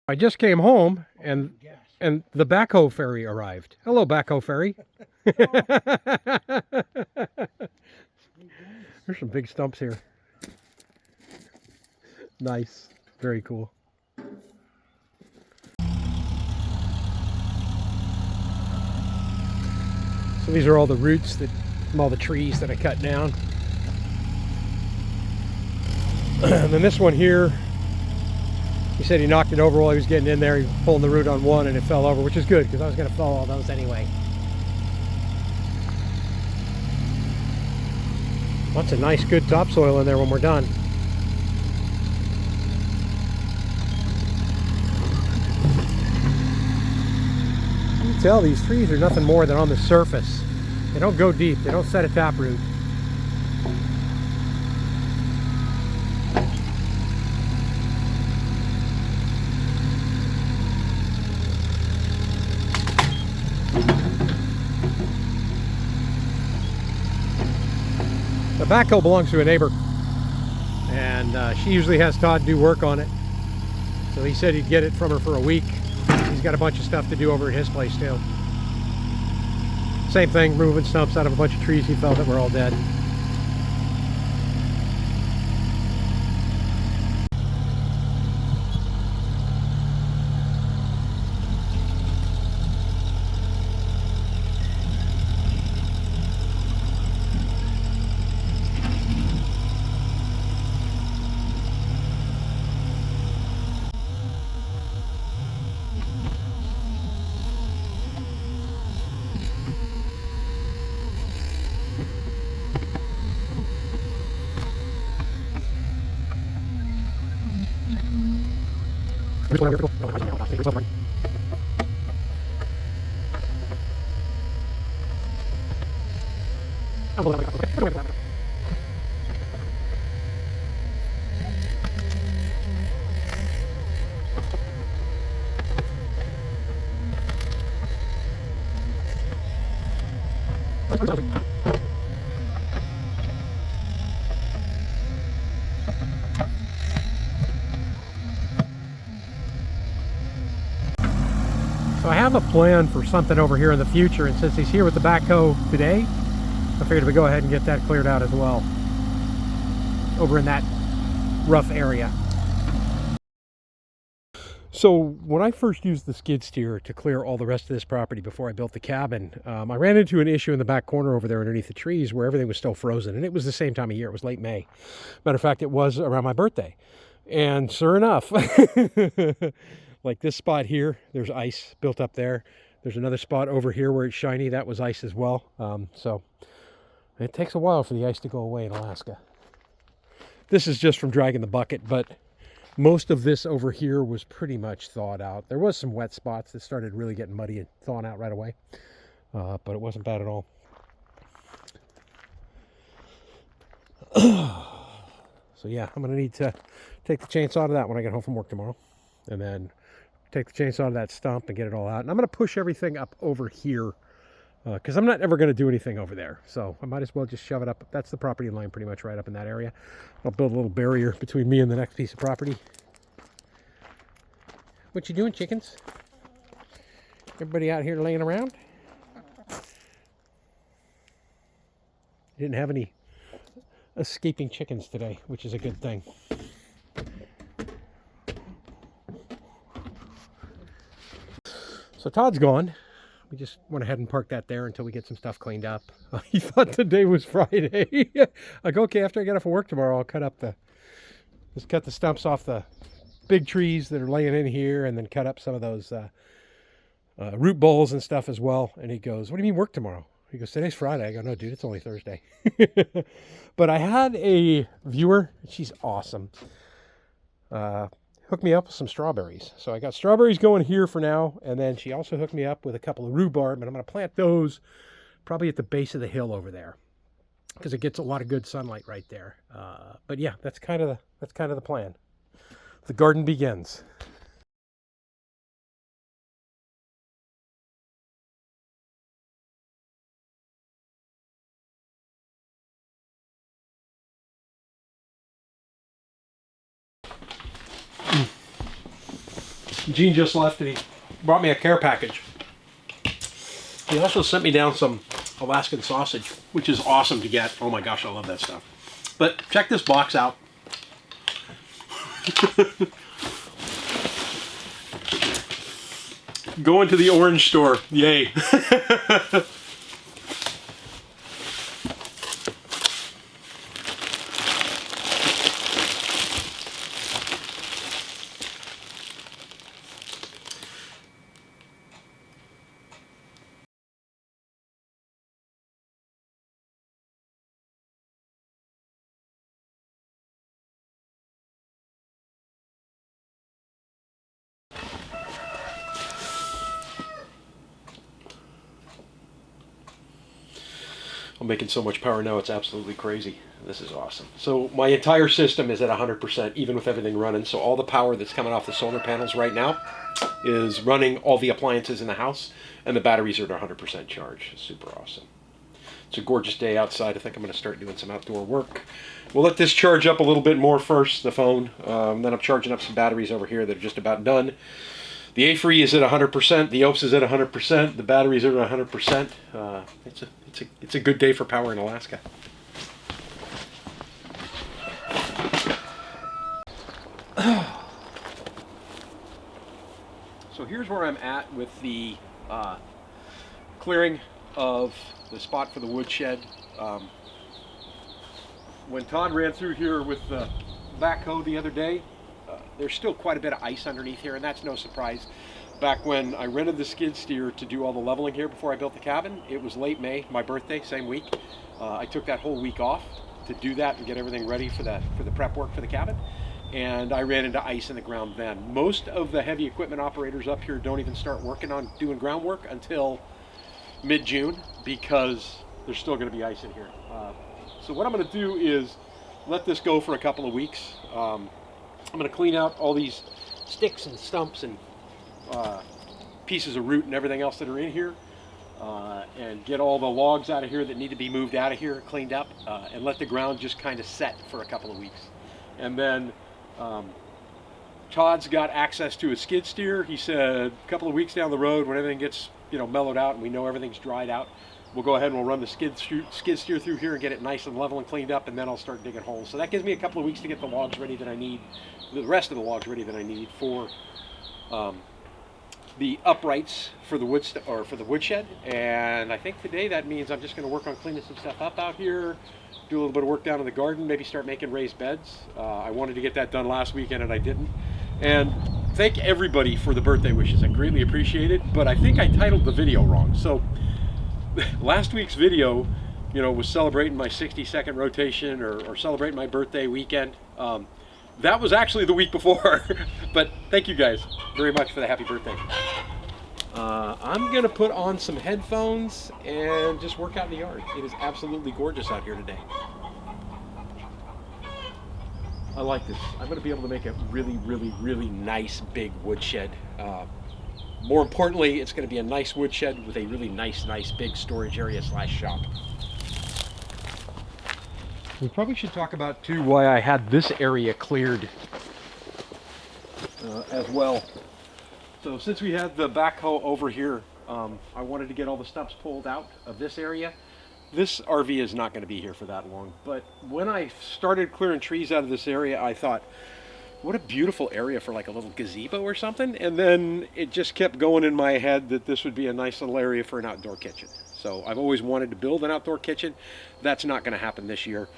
I just came home and the backhoe ferry arrived. Hello, backhoe ferry. There's some big stumps here. Nice. Very cool. So these are all the roots that from all the trees that I cut down. And then this one here, he said he knocked it over while he was getting in there. He was pulling the root on one and it fell over, which is good because I was going to fall all those anyway. Lots of nice, good topsoil in there when we're done. You can tell these trees are nothing more than on the surface. They don't go deep. They don't set a taproot. The backhoe belongs to a neighbor, and she usually has Todd do work on it. So he said he'd get it from her for a week. He's got a bunch of stuff to do over at his place too. Same thing, removing stumps out of a bunch of trees he felt that were all dead. So I have a plan for something over here in the future, and since he's here with the backhoe today, I figured we'd go ahead and get that cleared out as well, over in that rough area. So when I first used the skid steer to clear all the rest of this property before I built the cabin, I ran into an issue in the back corner over there underneath the trees where everything was still frozen, and it was the same time of year. It was late May. Matter of fact, it was around my birthday. And sure enough, like this spot here, there's ice built up there. There's another spot over here where it's shiny. That was ice as well. So it takes a while for the ice to go away in Alaska. This is just from dragging the bucket, but most of this over here was pretty much thawed out. There was some wet spots that started really getting muddy and thawing out right away, but it wasn't bad at all. So yeah, I'm gonna need to take the chainsaw to that when I get home from work tomorrow, and then take the chainsaw to that stump and get it all out. And I'm gonna push everything up over here because I'm not ever gonna do anything over there. So I might as well just shove it up. That's the property line pretty much right up in that area. I'll build a little barrier between me and the next piece of property. What you doing, chickens? Everybody out here laying around? Didn't have any escaping chickens today, which is a good thing. So Todd's gone. We just went ahead and parked that there until we get some stuff cleaned up. He thought today was Friday. I go, okay, after I get off of work tomorrow, I'll just cut the stumps off the big trees that are laying in here, and then cut up some of those root balls and stuff as well. And he goes, what do you mean work tomorrow? He goes, today's Friday. I go, no, dude, it's only Thursday. But I had a viewer, she's awesome, hook me up with some strawberries. So I got strawberries going here for now, and then she also hooked me up with a couple of rhubarb, and I'm going to plant those probably at the base of the hill over there because it gets a lot of good sunlight right there. But yeah, that's kind of the plan. The garden begins. Gene just left and he brought me a care package. He also sent me down some Alaskan sausage, which is awesome to get. Oh my gosh, I love that stuff. But check this box out. Going to the orange store, yay. I'm making so much power now, it's absolutely crazy. This is awesome. So my entire system is at 100%, even with everything running. So all the power that's coming off the solar panels right now is running all the appliances in the house, and the batteries are at 100% charge. Super awesome. It's a gorgeous day outside. I think I'm going to start doing some outdoor work. We'll let this charge up a little bit more first, the phone. Then I'm charging up some batteries over here that are just about done. The A-free is at 100%. The OPS is at 100%. The batteries are at 100%. It's a good day for power in Alaska. So here's where I'm at with the clearing of the spot for the woodshed. When Todd ran through here with the backhoe the other day, there's still quite a bit of ice underneath here, and that's no surprise. Back when I rented the skid steer to do all the leveling here before I built the cabin, it was late May, my birthday, same week. I took that whole week off to do that and get everything ready for the prep work for the cabin. And I ran into ice in the ground then. Most of the heavy equipment operators up here don't even start working on doing groundwork until mid-June, because there's still going to be ice in here. So what I'm going to do is let this go for a couple of weeks. I'm going to clean out all these sticks and stumps and pieces of root and everything else that are in here, and get all the logs out of here that need to be moved out of here, cleaned up, and let the ground just kind of set for a couple of weeks. And then Todd's got access to a skid steer. He said a couple of weeks down the road, when everything gets mellowed out and we know everything's dried out, we'll go ahead and we'll run the skid steer through here and get it nice and level and cleaned up, and then I'll start digging holes. So that gives me a couple of weeks to get the logs ready that I need, the rest of the logs ready that I need for the uprights for the woodshed. And I think today that means I'm just going to work on cleaning some stuff up out here, do a little bit of work down in the garden, maybe start making raised beds. I wanted to get that done last weekend and I didn't. And thank everybody for the birthday wishes. I greatly appreciate it, but I think I titled the video wrong. So last week's video, was celebrating my 60-second rotation or celebrating my birthday weekend. That was actually the week before, but thank you guys very much for the happy birthday. I'm gonna put on some headphones and just work out in the yard. It is absolutely gorgeous out here today. I like this. I'm gonna be able to make a really, really, really nice big woodshed. More importantly, it's gonna be a nice woodshed with a really nice big storage area / shop. We probably should talk about too why I had this area cleared as well. So since we had the backhoe over here, I wanted to get all the stumps pulled out of this area. This RV is not going to be here for that long, but when I started clearing trees out of this area, I thought, what a beautiful area for like a little gazebo or something. And then it just kept going in my head that this would be a nice little area for an outdoor kitchen. So I've always wanted to build an outdoor kitchen. That's not going to happen this year.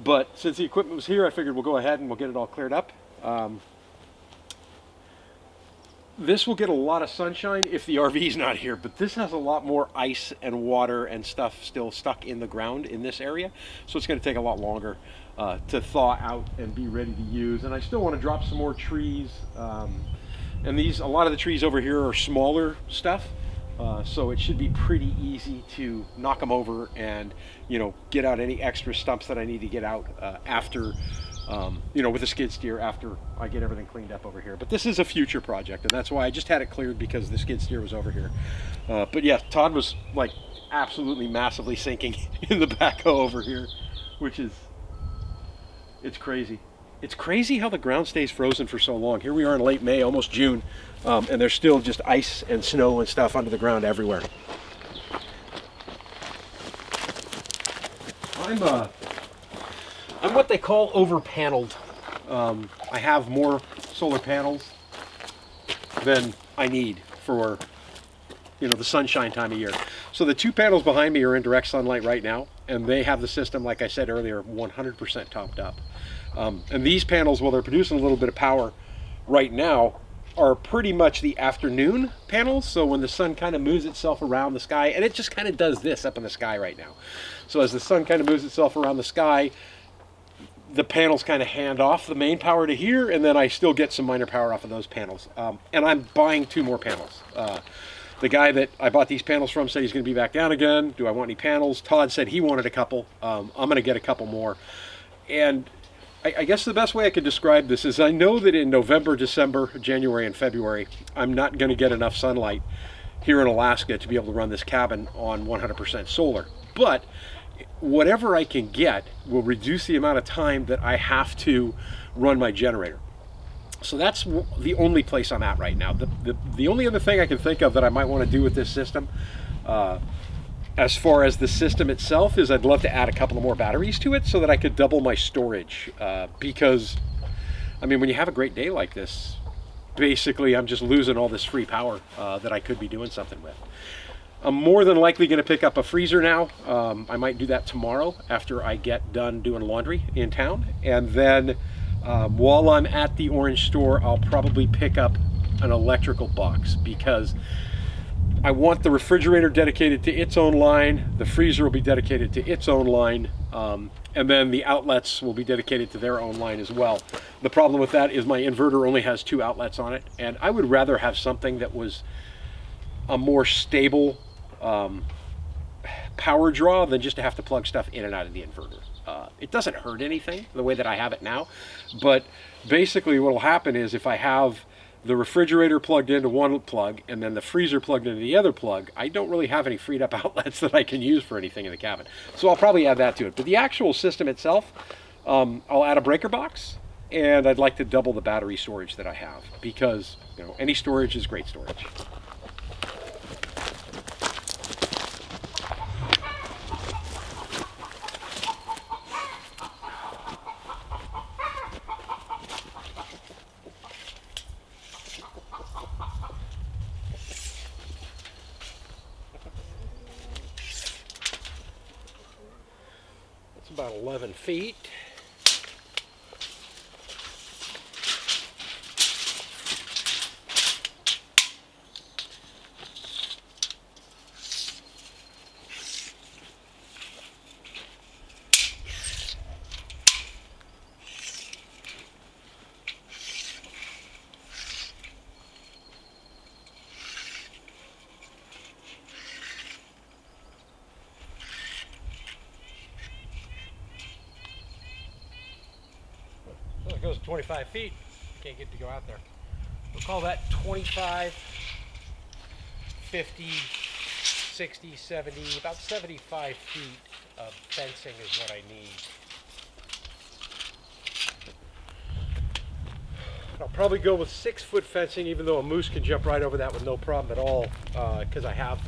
But since the equipment was here, I figured we'll go ahead and we'll get it all cleared up. This will get a lot of sunshine if the RV is not here, but this has a lot more ice and water and stuff still stuck in the ground in this area. So it's going to take a lot longer to thaw out and be ready to use. And I still want to drop some more trees. And a lot of the trees over here are smaller stuff. So it should be pretty easy to knock them over and, get out any extra stumps that I need to get out after, with the skid steer after I get everything cleaned up over here. But this is a future project, and that's why I just had it cleared, because the skid steer was over here. But yeah, Todd was like absolutely massively sinking in the backhoe over here, it's crazy. It's crazy how the ground stays frozen for so long. Here we are in late May, almost June, And there's still just ice and snow and stuff under the ground everywhere. I'm what they call over-paneled. I have more solar panels than I need for, you know, the sunshine time of year. So the 2 panels behind me are in direct sunlight right now, and they have the system, like I said earlier, 100% topped up. And these panels, while they're producing a little bit of power right now, are pretty much the afternoon panels. So when the sun kind of moves itself around the sky, and it just kind of does this up in the sky right now. So as the sun kind of moves itself around the sky, the panels kind of hand off the main power to here, and then I still get some minor power off of those panels. And I'm buying 2 more panels. The guy that I bought these panels from said he's going to be back down again. Do I want any panels? Todd said he wanted a couple. I'm going to get a couple more. And I guess the best way I could describe this is I know that in November, December, January, and February, I'm not going to get enough sunlight here in Alaska to be able to run this cabin on 100% solar. But whatever I can get will reduce the amount of time that I have to run my generator. So that's the only place I'm at right now. The only other thing I can think of that I might want to do with this system, as far as the system itself, is I'd love to add a couple of more batteries to it so that I could double my storage. Because, I mean, when you have a great day like this, basically I'm just losing all this free power that I could be doing something with. I'm more than likely going to pick up a freezer now. I might do that tomorrow after I get done doing laundry in town. And then while I'm at the orange store, I'll probably pick up an electrical box, because I want the refrigerator dedicated to its own line, the freezer will be dedicated to its own line, and then the outlets will be dedicated to their own line as well. The problem with that is my inverter only has 2 outlets on it, and I would rather have something that was a more stable power draw than just to have to plug stuff in and out of the inverter. It doesn't hurt anything the way that I have it now, but basically what will happen is if I have the refrigerator plugged into one plug and then the freezer plugged into the other plug, I don't really have any freed up outlets that I can use for anything in the cabin. So I'll probably add that to it. But the actual system itself, I'll add a breaker box, and I'd like to double the battery storage that I have, because, you know, any storage is great storage. About 11 feet. It goes 25 feet. Can't get to go out there. We'll call that 25, 50, 60, 70, about 75 feet of fencing is what I need. I'll probably go with 6-foot fencing, even though a moose can jump right over that with no problem at all, because I have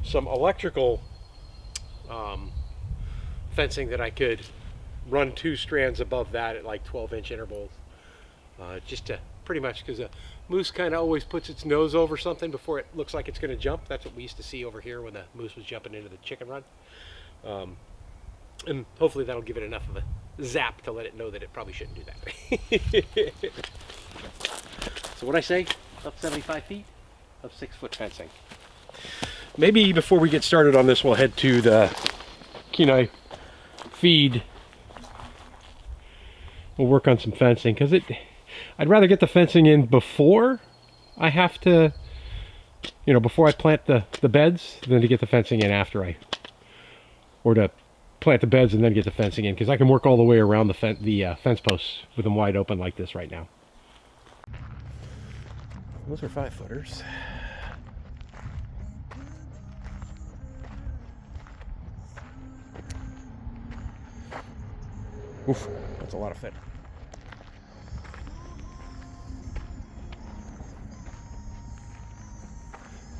some electrical fencing that I could run 2 strands above that at like 12-inch intervals, just to pretty much, because a moose kind of always puts its nose over something before it looks like it's going to jump. That's what we used to see over here when the moose was jumping into the chicken run, and hopefully that'll give it enough of a zap to let it know that it probably shouldn't do that. So what I say, up 75 feet of 6-foot fencing. Maybe before we get started on this, we'll head to the Kenai feed. We'll work on some fencing, because I'd rather get the fencing in before I have to, you know, before I plant the beds, than to get the fencing in after or to plant the beds and then get the fencing in, because I can work all the way around the fence posts with them wide open like this right now. Those are 5-footers. Oof, that's a lot of fit.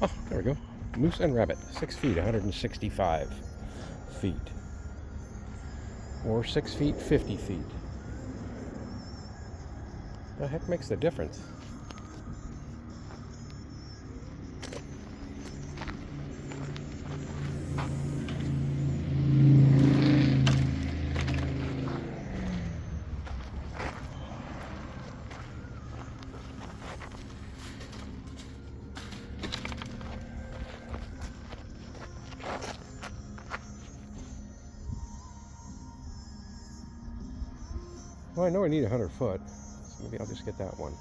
Oh, there we go. Moose and rabbit, 6 feet, 165 feet. Or 6 feet, 50 feet. The heck makes the difference? Well, I know I need 100 foot, so maybe I'll just get that one.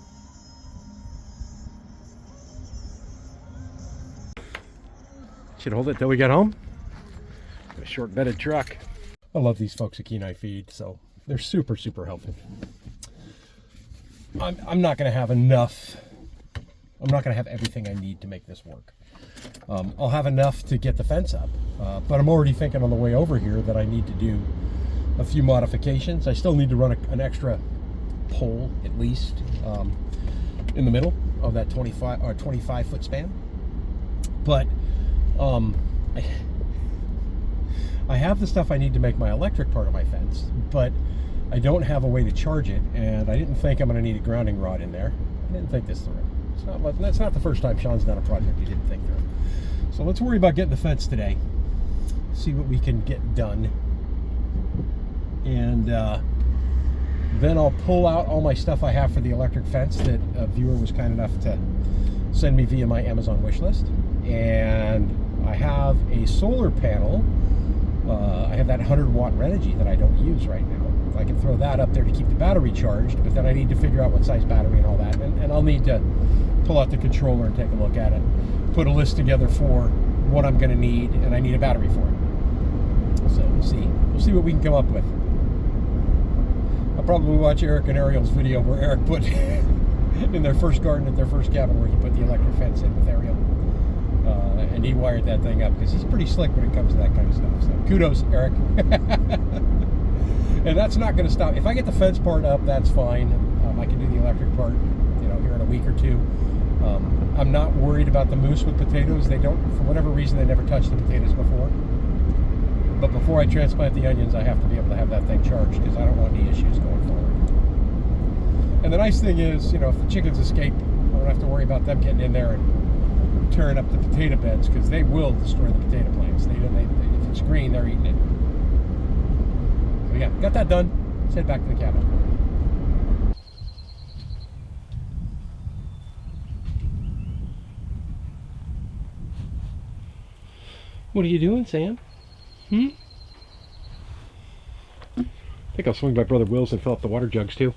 Should hold it till we get home. A short bedded truck. I love these folks at Kenai Feed, so they're super, super helpful. I'm not going to have enough. I'm not going to have everything I need to make this work. I'll have enough to get the fence up, but I'm already thinking on the way over here that I need to do a few modifications. I still need to run an extra pole at least in the middle of that 25 foot span. But I have the stuff I need to make my electric part of my fence, but I don't have a way to charge it, and I didn't think I'm going to need a grounding rod in there. I didn't think this through. That's not the first time Sean's done a project he didn't think through. So let's worry about getting the fence today. See what we can get done. And then I'll pull out all my stuff I have for the electric fence that a viewer was kind enough to send me via my Amazon wish list. And I have a solar panel. I have that 100-watt Renogy that I don't use right now. I can throw that up there to keep the battery charged, but then I need to figure out what size battery and all that. And I'll need to pull out the controller and take a look at it. Put a list together for what I'm going to need, and I need a battery for it. So we'll see. We'll see what we can come up with. I'll probably watch Eric and Ariel's video where Eric put in their first garden at their first cabin where he put the electric fence in with Ariel. And he wired that thing up because he's pretty slick when it comes to that kind of stuff. So kudos, Eric. And that's not going to stop. If I get the fence part up, that's fine. I can do the electric part, here in a week or two. I'm not worried about the moose with potatoes. They don't, for whatever reason, they never touched the potatoes before. But before I transplant the onions, I have to be able to have that thing charged because I don't want any issues going forward. And the nice thing is, if the chickens escape, I don't have to worry about them getting in there and tearing up the potato beds because they will destroy the potato plants. If it's green, they're eating it. So yeah, got that done. Let's head back to the cabin. What are you doing, Sam? I think I'll swing by Brother Will's and fill up the water jugs too.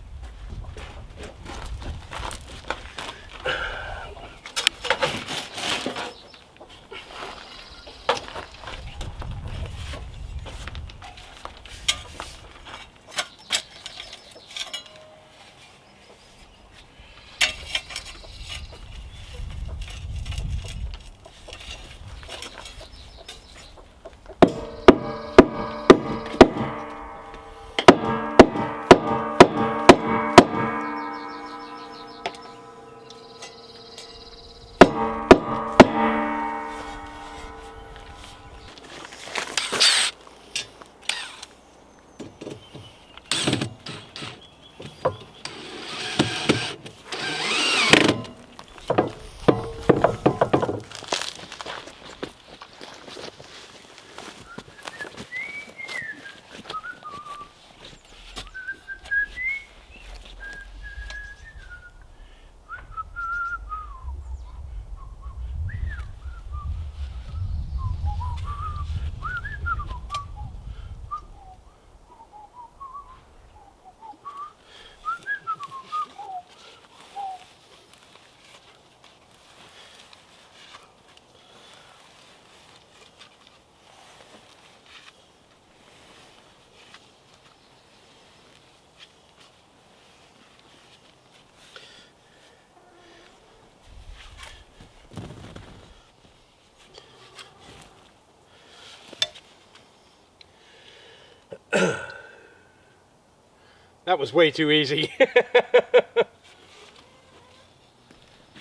That was way too easy.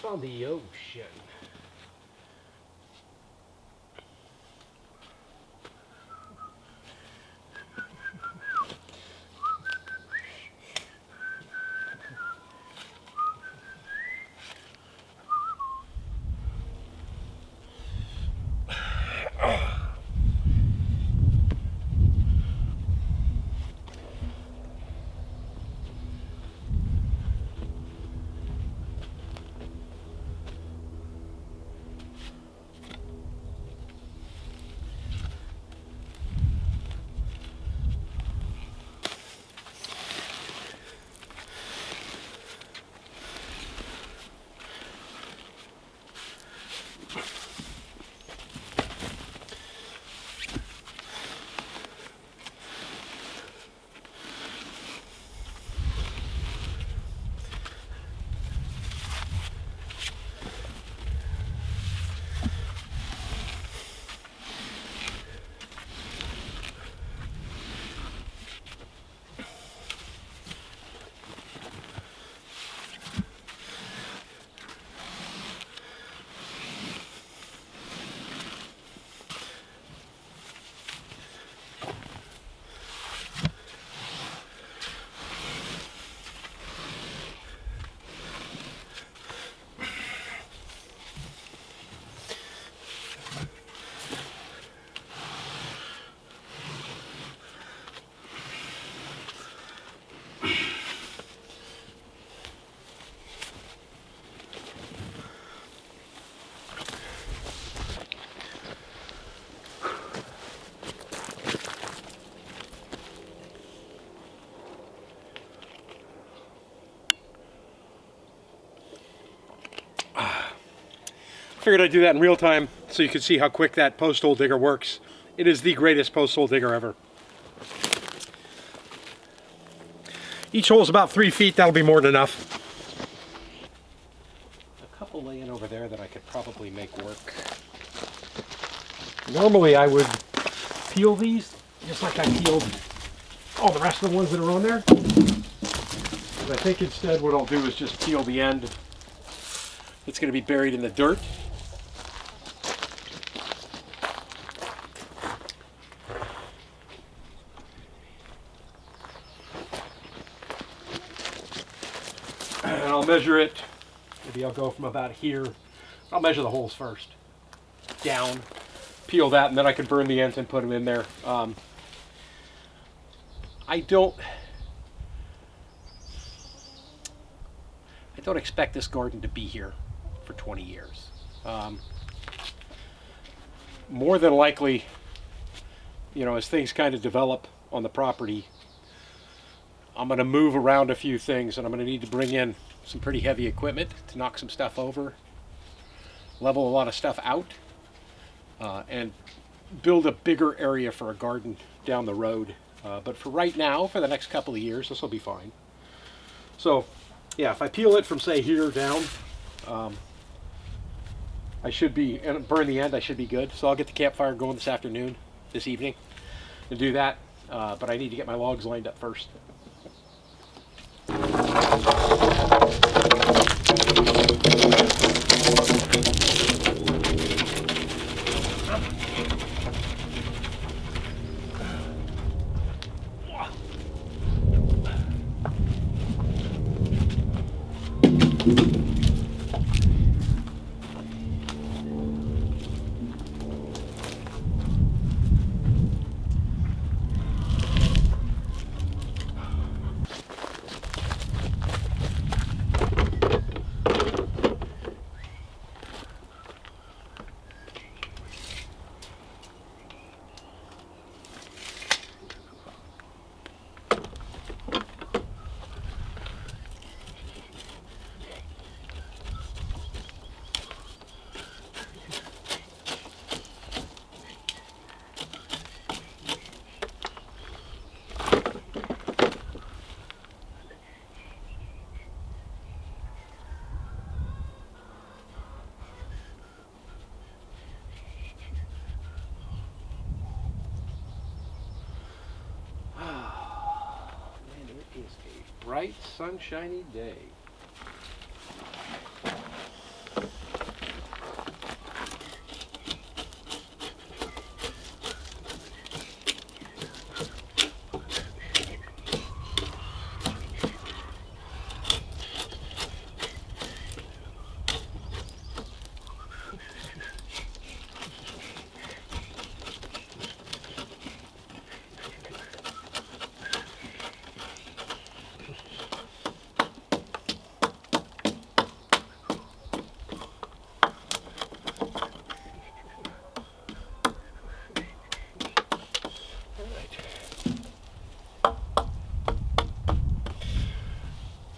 On the ocean. Figured I'd do that in real time so you can see how quick that post hole digger works. It is the greatest post hole digger ever. Each hole is about 3 feet. That'll be more than enough. A couple laying over there that I could probably make work. Normally I would peel these just like I peeled all the rest of the ones that are on there. But I think instead what I'll do is just peel the end. It's going to be buried in the dirt. And I'll measure it. Maybe I'll go from about here. I'll measure the holes first. Down. Peel that, and then I can burn the ends and put them in there. I don't expect this garden to be here for 20 years. More than likely, you know, as things kind of develop on the property, I'm going to move around a few things, and I'm going to need to bring in some pretty heavy equipment to knock some stuff over, level a lot of stuff out, and build a bigger area for a garden down the road. But for right now, for the next couple of years, this will be fine. So, yeah, if I peel it from, say, here down, I should be, and burn the end, I should be good. So I'll get the campfire going this evening, and do that. But I need to get my logs lined up first. Bright, sunshiny day.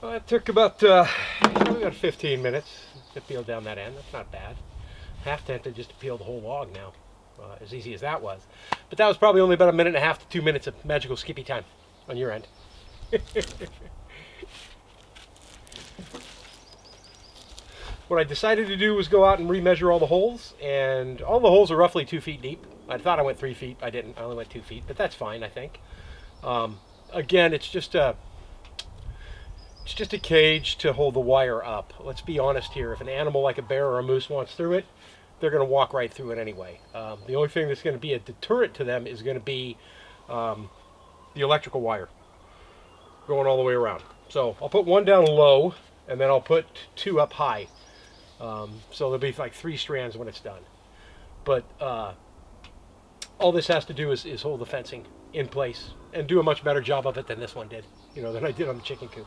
Well, it took about 15 minutes to peel down that end. That's not bad. Half tempted just to peel the whole log now, as easy as that was. But that was probably only about 1.5 to 2 minutes of magical skippy time on your end. What I decided to do was go out and remeasure all the holes, and all the holes are roughly 2 feet deep. I thought I went 3 feet. I didn't. I only went 2 feet, but that's fine, I think. Again, it's just a cage to hold the wire up. Let's be honest here. If an animal like a bear or a moose wants through it, they're going to walk right through it anyway. The only thing that's going to be a deterrent to them is going to be the electrical wire going all the way around. So I'll put one down low, and then I'll put 2 up high. So there'll be like 3 strands when it's done. But all this has to do is hold the fencing in place and do a much better job of it than this one did, than I did on the chicken coop.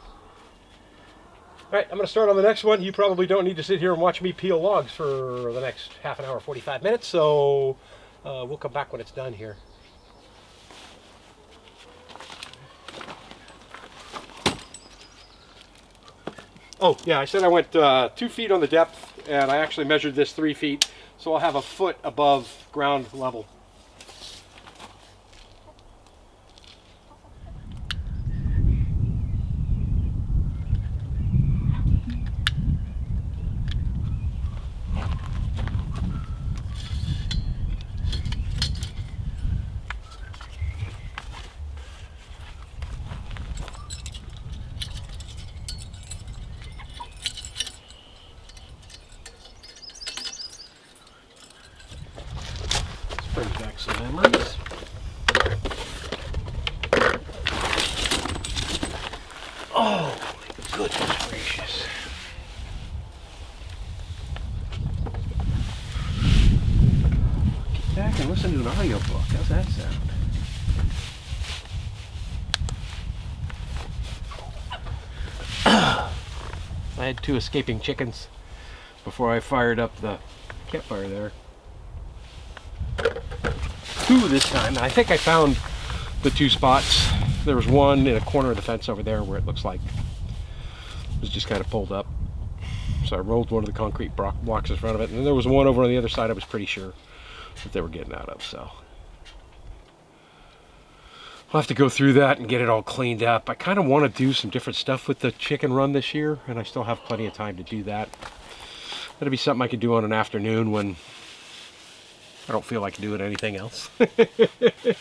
All right, I'm going to start on the next one. You probably don't need to sit here and watch me peel logs for the next half an hour, 45 minutes, so we'll come back when it's done here. Oh, yeah, I said I went 2 feet on the depth, and I actually measured this 3 feet, so I'll have a foot above ground level. Brings back some memories. Oh, my goodness gracious. Get back and listen to an audiobook. How's that sound? I had 2 escaping chickens before I fired up the campfire there. 2 this time. I think I found the 2 spots. There was one in a corner of the fence over there where it looks like it was just kind of pulled up. So I rolled one of the concrete blocks in front of it, and then there was one over on the other side I was pretty sure that they were getting out of. So I'll have to go through that and get it all cleaned up. I kind of want to do some different stuff with the chicken run this year, and I still have plenty of time to do that. That'll be something I could do on an afternoon when I don't feel like doing anything else. The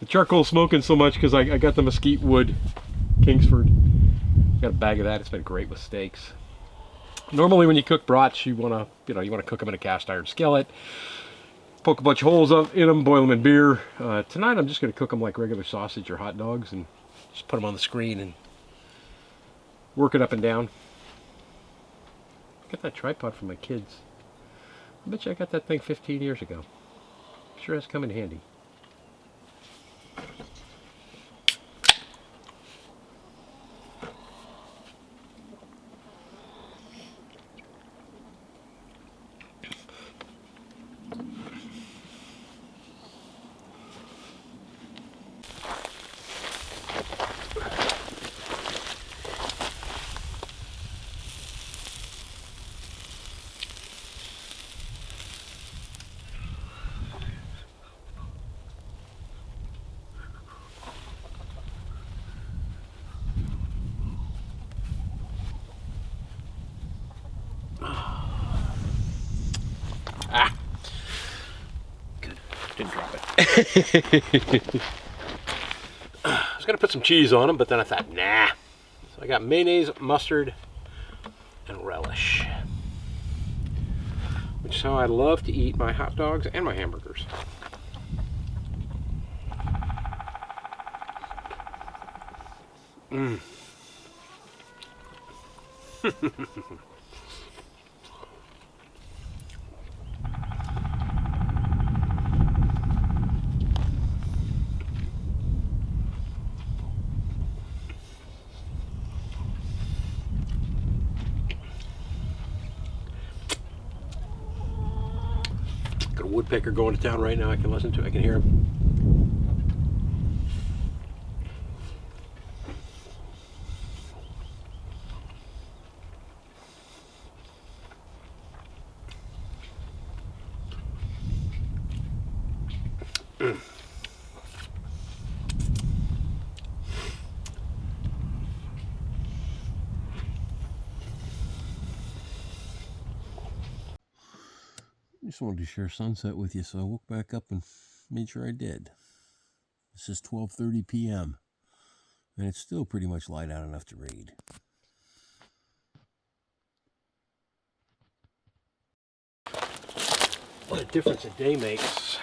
charcoal smoking so much because I got the mesquite wood Kingsford. Got a bag of that. It's been great with steaks. Normally when you cook brats, you want to cook them in a cast iron skillet. Poke a bunch of holes in them, boil them in beer. Tonight I'm just going to cook them like regular sausage or hot dogs and just put them on the screen and work it up and down. Got that tripod from my kids. I bet you I got that thing 15 years ago. Sure has come in handy. Ah, good. Didn't drop it. I was going to put some cheese on them, but then I thought, nah. So I got mayonnaise, mustard, and relish. Which is how I love to eat my hot dogs and my hamburgers. Mmm. Got a woodpecker going to town right now. I can listen to it. I can hear him. Just wanted to share sunset with you, so I woke back up and made sure I did. This is 12:30 p.m. and it's still pretty much light out enough to read. What a difference a day makes.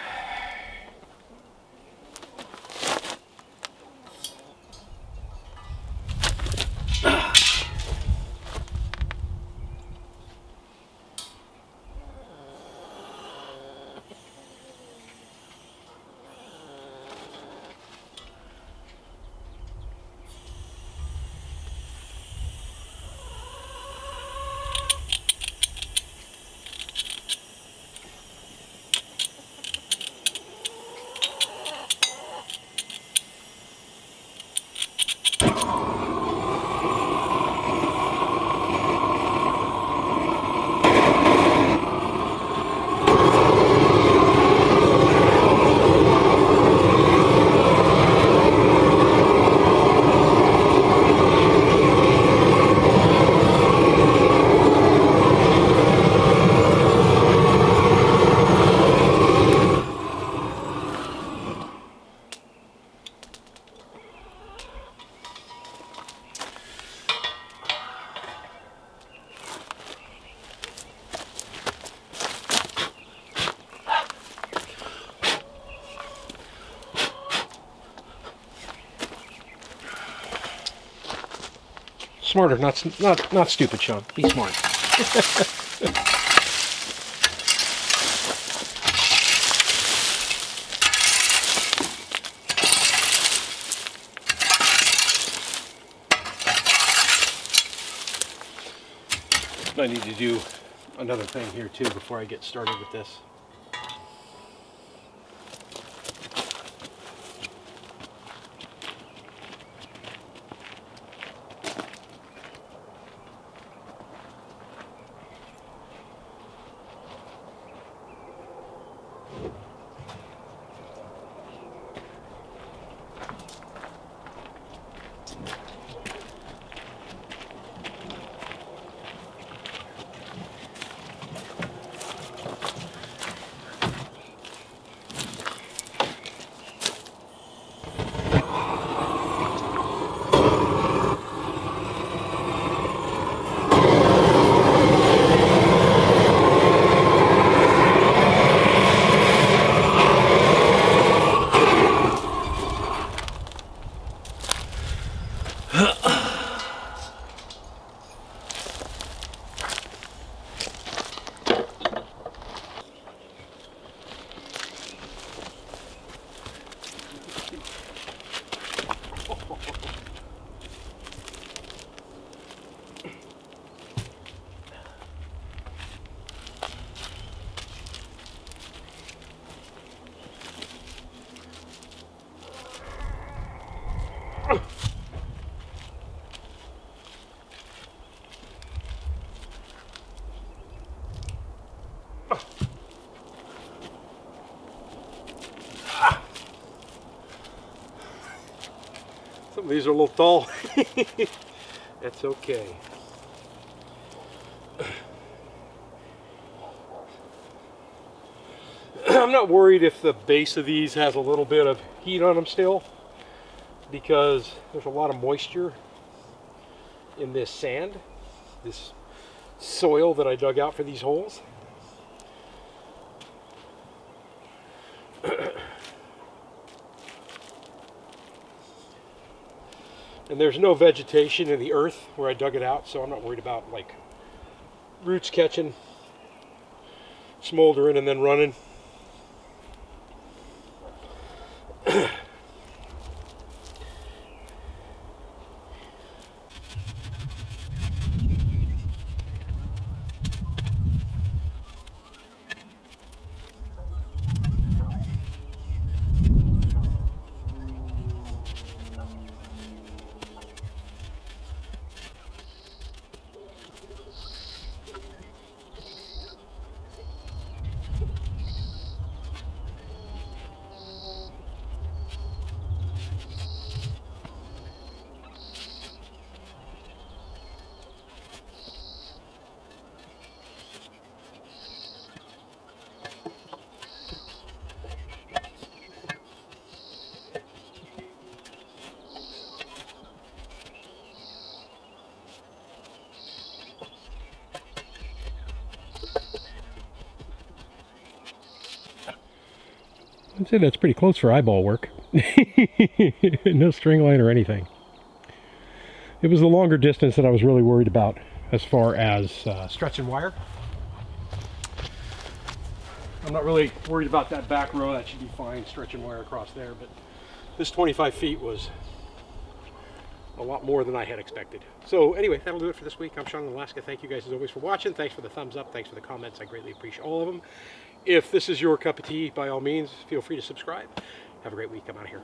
smarter, not stupid, Sean. Be smart. I need to do another thing here too before I get started with this. Some of these are a little tall. That's okay. I'm not worried if the base of these has a little bit of heat on them still, because there's a lot of moisture in this sand, this soil that I dug out for these holes. And there's no vegetation in the earth where I dug it out, so I'm not worried about like roots catching, smoldering, and then running. I'd say that's pretty close for eyeball work. No string line or anything. It was the longer distance that I was really worried about as far as stretching wire. I'm not really worried about that back row. That should be fine, stretching wire across there. But this 25 feet was a lot more than I had expected. So anyway, that'll do it for this week. I'm Sean in Alaska. Thank you guys as always for watching. Thanks for the thumbs up. Thanks for the comments. I greatly appreciate all of them. If this is your cup of tea, by all means, feel free to subscribe. Have a great week. I'm out of here.